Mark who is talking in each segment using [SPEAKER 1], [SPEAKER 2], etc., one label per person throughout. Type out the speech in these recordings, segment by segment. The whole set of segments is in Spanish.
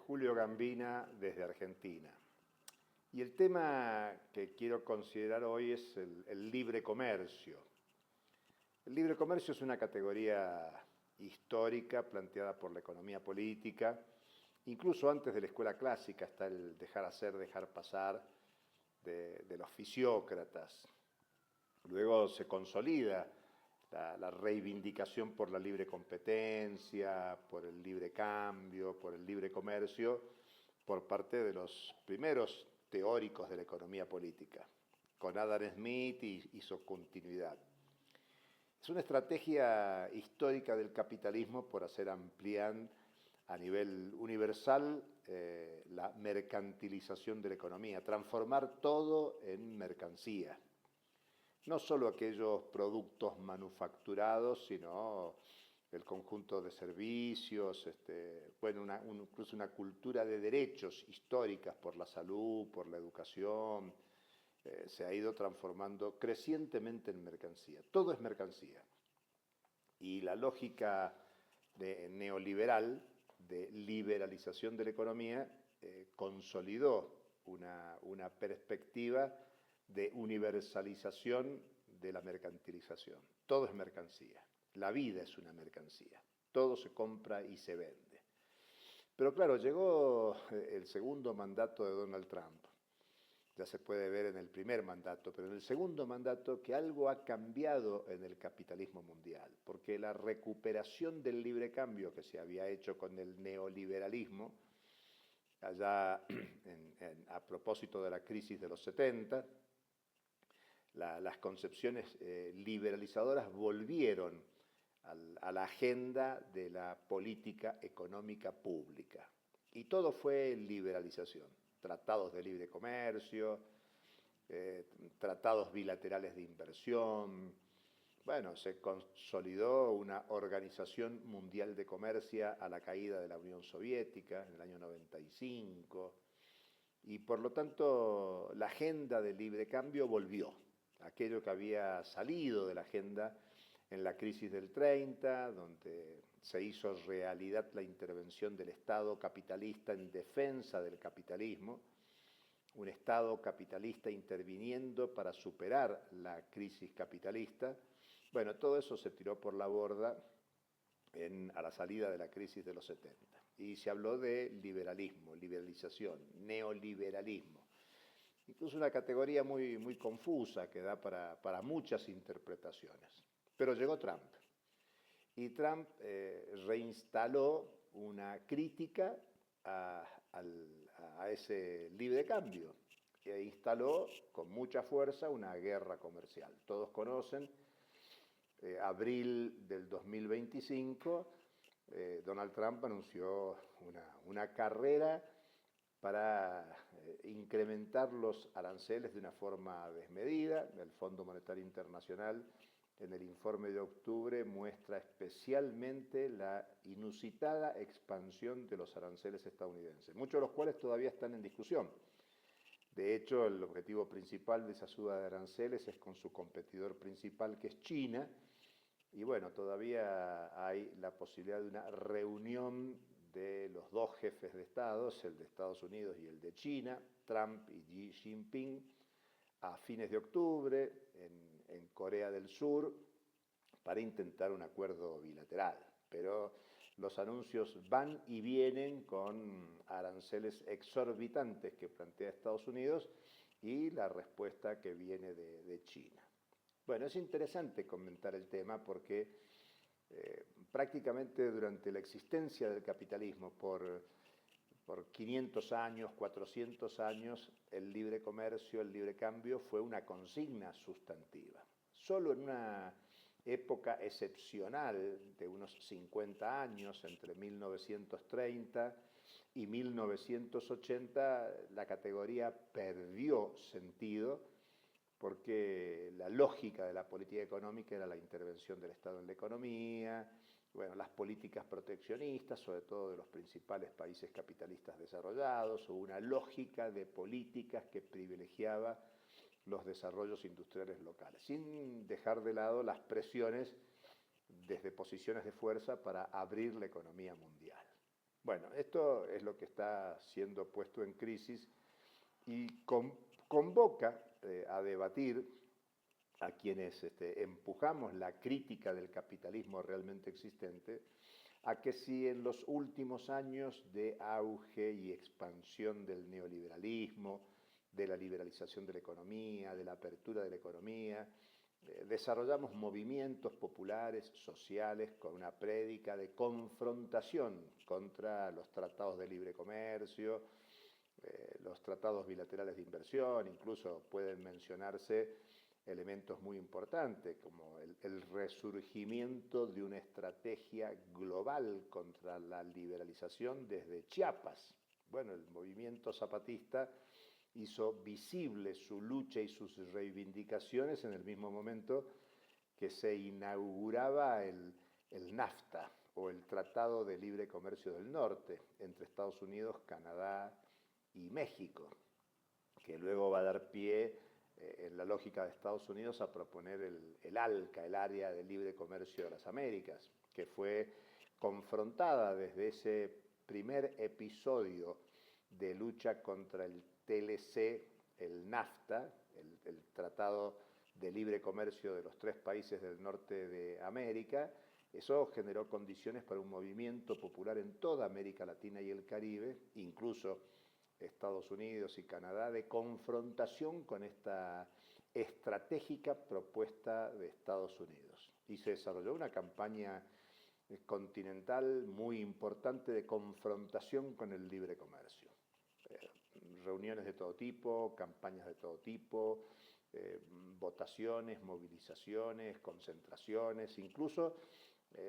[SPEAKER 1] Julio Gambina desde Argentina. Y el tema que quiero considerar hoy es el libre comercio. El libre comercio es una categoría histórica planteada por la economía política. Incluso antes de la escuela clásica está el dejar hacer, dejar pasar de los fisiócratas. Luego se consolida la reivindicación por la libre competencia, por el libre cambio, por el libre comercio, por parte de los primeros teóricos de la economía política. Con Adam Smith hizo continuidad. Es una estrategia histórica del capitalismo por hacer ampliar a nivel universal la mercantilización de la economía, transformar todo en mercancía. No solo aquellos productos manufacturados, sino el conjunto de servicios, incluso una cultura de derechos históricas por la salud, por la educación, se ha ido transformando crecientemente en mercancía. Todo es mercancía. Y la lógica neoliberal, de liberalización de la economía, consolidó una perspectiva de universalización de la mercantilización. Todo es mercancía. La vida es una mercancía. Todo se compra y se vende. Pero claro, llegó el segundo mandato de Donald Trump. Ya se puede ver en el primer mandato, pero en el segundo mandato que algo ha cambiado en el capitalismo mundial, porque la recuperación del libre cambio que se había hecho con el neoliberalismo, allá a propósito de la crisis de los 70, las concepciones liberalizadoras volvieron a la agenda de la política económica pública. Y todo fue liberalización. Tratados de libre comercio, tratados bilaterales de inversión. Bueno, se consolidó una Organización Mundial de Comercio a la caída de la Unión Soviética en el año 95. Y por lo tanto, la agenda del libre cambio volvió. Aquello que había salido de la agenda en la crisis del 30, donde se hizo realidad la intervención del Estado capitalista en defensa del capitalismo, un Estado capitalista interviniendo para superar la crisis capitalista. Bueno, todo eso se tiró por la borda a la salida de la crisis de los 70. Y se habló de liberalismo, liberalización, neoliberalismo. Incluso una categoría muy confusa que da para muchas interpretaciones. Pero llegó Trump. Y Trump reinstaló una crítica a ese libre cambio. E instaló con mucha fuerza una guerra comercial. Todos conocen, abril del 2025, Donald Trump anunció una carrera para incrementar los aranceles de una forma desmedida. El Fondo Monetario Internacional, en el informe de octubre, muestra especialmente la inusitada expansión de los aranceles estadounidenses, muchos de los cuales todavía están en discusión. De hecho, el objetivo principal de esa suba de aranceles es con su competidor principal, que es China, y bueno, todavía hay la posibilidad de una reunión de los dos jefes de Estado, el de Estados Unidos y el de China, Trump y Xi Jinping, a fines de octubre en Corea del Sur para intentar un acuerdo bilateral. Pero los anuncios van y vienen con aranceles exorbitantes que plantea Estados Unidos y la respuesta que viene de China. Bueno, es interesante comentar el tema porque prácticamente durante la existencia del capitalismo por 500 años, 400 años, el libre comercio, el libre cambio fue una consigna sustantiva. Solo en una época excepcional de unos 50 años, entre 1930 y 1980, la categoría perdió sentido porque la lógica de la política económica era la intervención del Estado en la economía, bueno, las políticas proteccionistas, sobre todo de los principales países capitalistas desarrollados, o una lógica de políticas que privilegiaba los desarrollos industriales locales, sin dejar de lado las presiones desde posiciones de fuerza para abrir la economía mundial. Bueno, esto es lo que está siendo puesto en crisis y convoca a debatir a quienes empujamos la crítica del capitalismo realmente existente, a que si en los últimos años de auge y expansión del neoliberalismo, de la liberalización de la economía, de la apertura de la economía, desarrollamos movimientos populares, sociales, con una prédica de confrontación contra los tratados de libre comercio, los tratados bilaterales de inversión, incluso pueden mencionarse elementos muy importantes como el resurgimiento de una estrategia global contra la liberalización desde Chiapas. Bueno, el movimiento zapatista hizo visible su lucha y sus reivindicaciones en el mismo momento que se inauguraba el NAFTA, o el Tratado de Libre Comercio del Norte, entre Estados Unidos, Canadá y México, que luego va a dar pie, en la lógica de Estados Unidos, a proponer el ALCA, el Área de Libre Comercio de las Américas, que fue confrontada desde ese primer episodio de lucha contra el TLC, el NAFTA, el Tratado de Libre Comercio de los tres países del norte de América. Eso generó condiciones para un movimiento popular en toda América Latina y el Caribe, incluso Estados Unidos y Canadá, de confrontación con esta estratégica propuesta de Estados Unidos. Y se desarrolló una campaña continental muy importante de confrontación con el libre comercio. Reuniones de todo tipo, campañas de todo tipo, votaciones, movilizaciones, concentraciones, incluso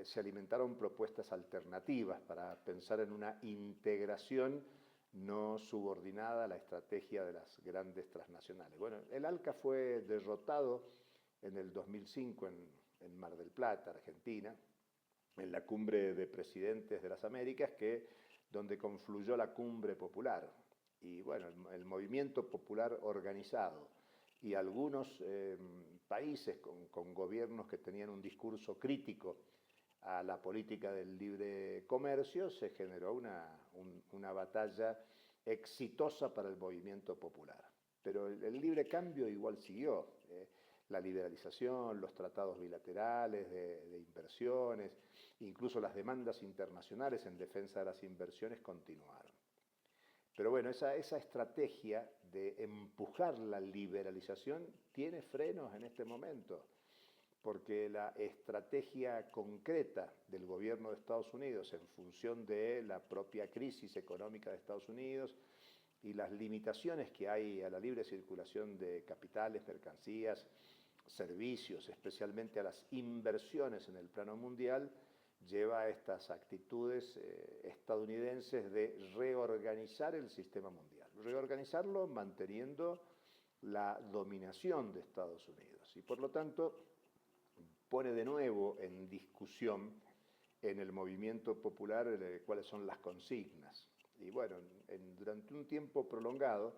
[SPEAKER 1] se alimentaron propuestas alternativas para pensar en una integración no subordinada a la estrategia de las grandes transnacionales. Bueno, el ALCA fue derrotado en el 2005 en Mar del Plata, Argentina, en la cumbre de presidentes de las Américas, donde confluyó la cumbre popular. Y bueno, el movimiento popular organizado y algunos países con gobiernos que tenían un discurso crítico a la política del libre comercio, se generó una batalla exitosa para el movimiento popular. Pero el libre cambio igual siguió. La liberalización, los tratados bilaterales de inversiones, incluso las demandas internacionales en defensa de las inversiones continuaron. Pero bueno, esa estrategia de empujar la liberalización tiene frenos en este momento, porque la estrategia concreta del gobierno de Estados Unidos en función de la propia crisis económica de Estados Unidos y las limitaciones que hay a la libre circulación de capitales, mercancías, servicios, especialmente a las inversiones en el plano mundial, lleva a estas actitudes estadounidenses de reorganizar el sistema mundial, reorganizarlo manteniendo la dominación de Estados Unidos. Y por lo tanto pone de nuevo en discusión en el movimiento popular cuáles son las consignas. Y bueno, durante un tiempo prolongado,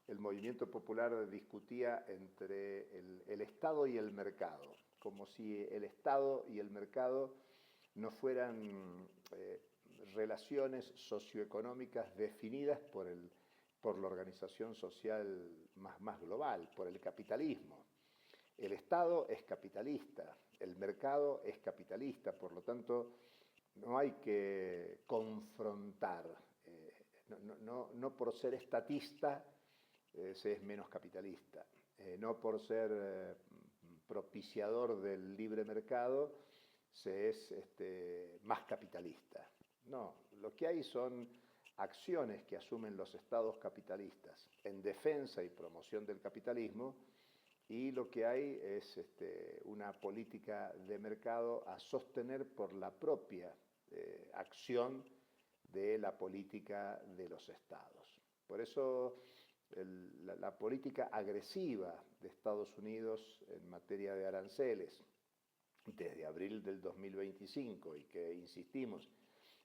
[SPEAKER 1] el movimiento popular discutía entre el Estado y el mercado, como si el Estado y el mercado no fueran relaciones socioeconómicas definidas por la organización social más global, por el capitalismo. El Estado es capitalista, el mercado es capitalista, por lo tanto no hay que confrontar. No por ser estatista se es menos capitalista, no por ser propiciador del libre mercado se es más capitalista. No, lo que hay son acciones que asumen los estados capitalistas en defensa y promoción del capitalismo, y lo que hay es una política de mercado a sostener por la propia acción de la política de los estados. Por eso la política agresiva de Estados Unidos en materia de aranceles desde abril del 2025 y que, insistimos,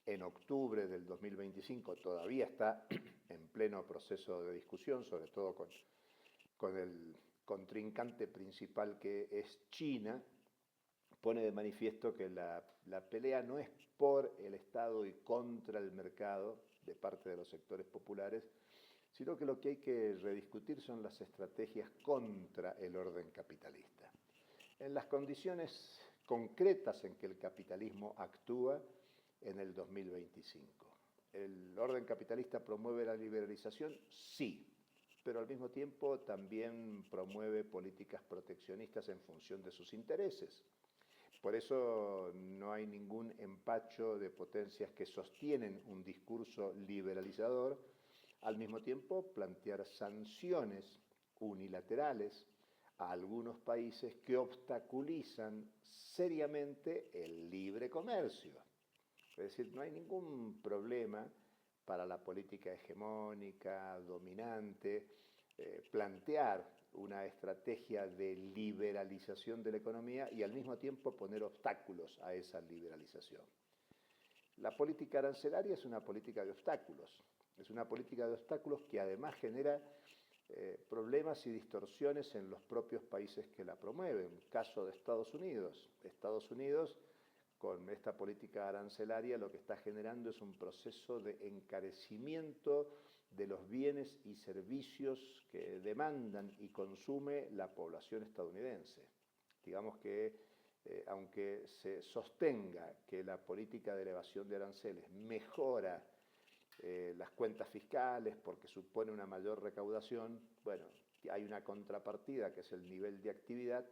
[SPEAKER 1] en octubre del 2025 todavía está en pleno proceso de discusión, sobre todo con el contrincante principal que es China, pone de manifiesto que la pelea no es por el Estado y contra el mercado de parte de los sectores populares, sino que lo que hay que rediscutir son las estrategias contra el orden capitalista. En las condiciones concretas en que el capitalismo actúa en el 2025. ¿El orden capitalista promueve la liberalización? Sí, pero al mismo tiempo también promueve políticas proteccionistas en función de sus intereses. Por eso no hay ningún empacho de potencias que sostienen un discurso liberalizador, al mismo tiempo plantear sanciones unilaterales a algunos países que obstaculizan seriamente el libre comercio. Es decir, no hay ningún problema para la política hegemónica, dominante, plantear una estrategia de liberalización de la economía y al mismo tiempo poner obstáculos a esa liberalización. La política arancelaria es una política de obstáculos. Es una política de obstáculos que además genera problemas y distorsiones en los propios países que la promueven. Caso de Estados Unidos. Estados Unidos, con esta política arancelaria, lo que está generando es un proceso de encarecimiento de los bienes y servicios que demandan y consume la población estadounidense. Digamos que aunque se sostenga que la política de elevación de aranceles mejora las cuentas fiscales porque supone una mayor recaudación, bueno, hay una contrapartida que es el nivel de actividad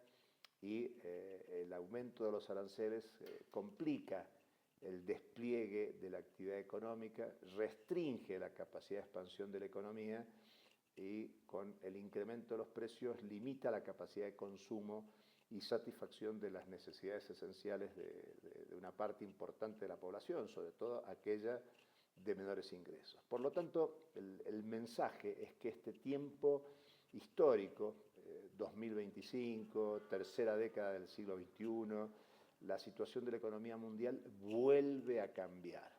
[SPEAKER 1] y el aumento de los aranceles complica el despliegue de la actividad económica, restringe la capacidad de expansión de la economía y con el incremento de los precios limita la capacidad de consumo y satisfacción de las necesidades esenciales de una parte importante de la población, sobre todo aquella de menores ingresos. Por lo tanto, el mensaje es que este tiempo histórico, 2025, tercera década del siglo XXI, la situación de la economía mundial vuelve a cambiar.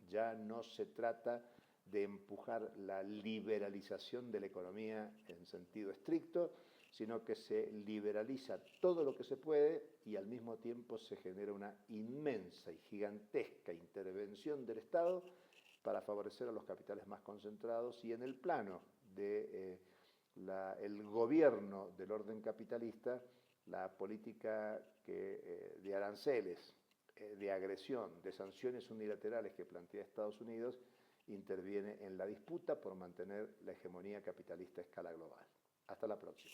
[SPEAKER 1] Ya no se trata de empujar la liberalización de la economía en sentido estricto, sino que se liberaliza todo lo que se puede y al mismo tiempo se genera una inmensa y gigantesca intervención del Estado para favorecer a los capitales más concentrados y en el plano de el gobierno del orden capitalista, la política de aranceles, de agresión, de sanciones unilaterales que plantea Estados Unidos, interviene en la disputa por mantener la hegemonía capitalista a escala global. Hasta la próxima.